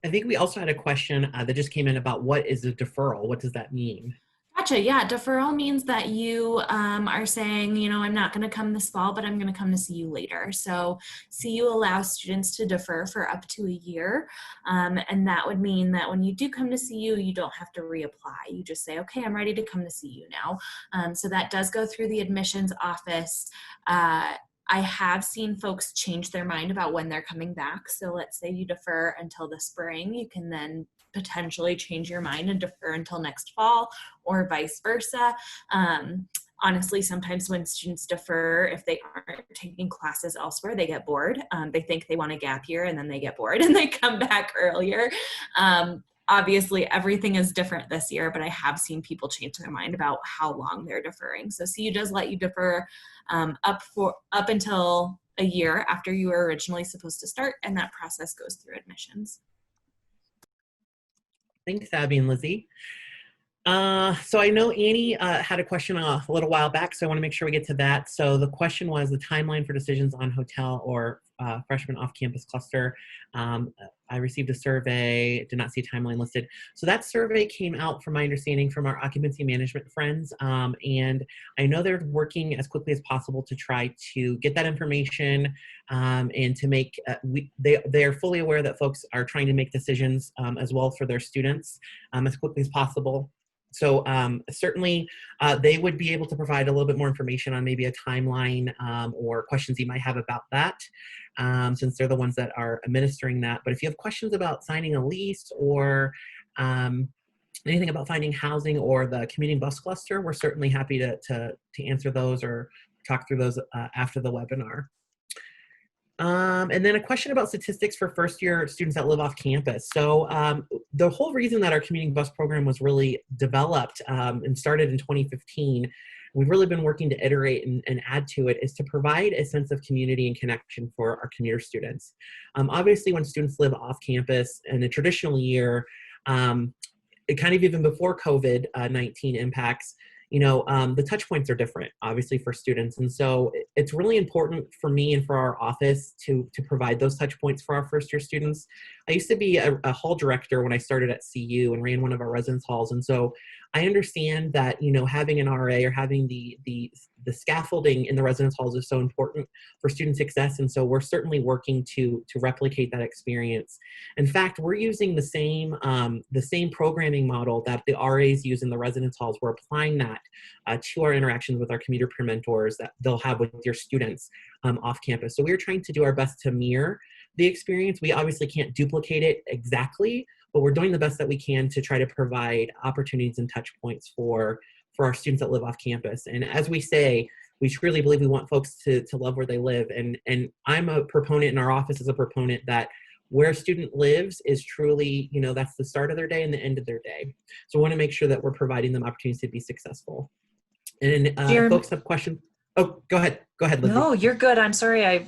I think we also had a question that just came in about what is a deferral? What does that mean? Gotcha. Yeah, deferral means that you are saying, I'm not going to come this fall, but I'm going to come to CU later. So CU allows students to defer for up to a year. And that would mean that when you do come to CU, you don't have to reapply. You just say, okay, I'm ready to come to CU now. So that does go through the admissions office. I have seen folks change their mind about when they're coming back. So let's say you defer until the spring, you can then potentially change your mind and defer until next fall, or vice versa. Honestly, sometimes when students defer, if they aren't taking classes elsewhere, they get bored. They think they want a gap year and then they get bored and they come back earlier. Obviously, everything is different this year, but I have seen people change their mind about how long they're deferring. So CU does let you defer up until a year after you were originally supposed to start, and that process goes through admissions. Thanks, Abby and Lizzie. So I know Annie had a question a little while back, so I want to make sure we get to that. So the question was the timeline for decisions on hotel or freshman off-campus cluster. I received a survey, did not see a timeline listed. So that survey came out, from my understanding, from our occupancy management friends. And I know they're working as quickly as possible to try to get that information and to make, they are fully aware that folks are trying to make decisions as well for their students as quickly as possible. So certainly they would be able to provide a little bit more information on maybe a timeline or questions you might have about that, since they're the ones that are administering that. But if you have questions about signing a lease or anything about finding housing or the commuting bus cluster, we're certainly happy to answer those or talk through those after the webinar. And then a question about statistics for first-year students that live off campus. So the whole reason that our commuting bus program was really developed and started in 2015, we've really been working to iterate and add to it, is to provide a sense of community and connection for our commuter students. Obviously, when students live off campus in a traditional year, it kind of even before COVID-19 impacts, you know, the touch points are different, obviously, for students. And so it's really important for me and for our office to provide those touch points for our first year students. I used to be a hall director when I started at CU and ran one of our residence halls. And so I understand that, you know, having an RA or having the scaffolding in the residence halls is so important for student success. And so we're certainly working to replicate that experience. In fact, we're using the same programming model that the RAs use in the residence halls. We're applying that to our interactions with our commuter peer mentors that they'll have with your students off campus. So we're trying to do our best to mirror the experience. We obviously can't duplicate it exactly, but we're doing the best that we can to try to provide opportunities and touch points for our students that live off campus. And as we say, we truly believe we want folks to love where they live. And I'm a proponent, and our office is a proponent, that where a student lives is truly, you know, that's the start of their day and the end of their day. So we want to make sure that we're providing them opportunities to be successful. And folks have questions. Oh, go ahead. Go ahead, Lizzie. No, you're good. I'm sorry. I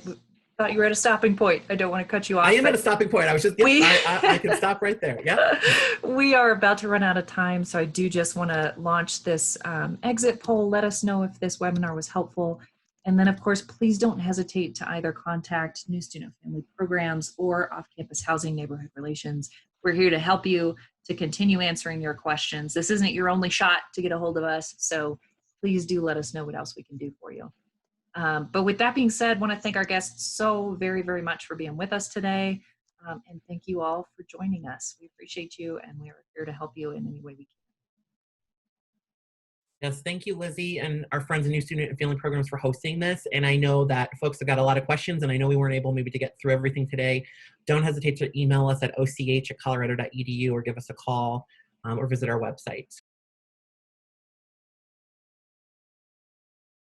thought you were at a stopping point. I don't want to cut you off. I am at a stopping point. I was just, I can stop right there. Yeah. We are about to run out of time, so I do just want to launch this exit poll. Let us know if this webinar was helpful. And then, of course, please don't hesitate to either contact New Student Family Programs or Off-Campus Housing Neighborhood Relations. We're here to help you to continue answering your questions. This isn't your only shot to get a hold of us, so please do let us know what else we can do for you. But with that being said, I want to thank our guests so very, very much for being with us today. And thank you all for joining us. We appreciate you, and we are here to help you in any way we can. Yes, thank you, Lizzie, and our friends in New Student and Family Programs for hosting this. And I know that folks have got a lot of questions, and I know we weren't able maybe to get through everything today. Don't hesitate to email us at och@colorado.edu or give us a call or visit our website.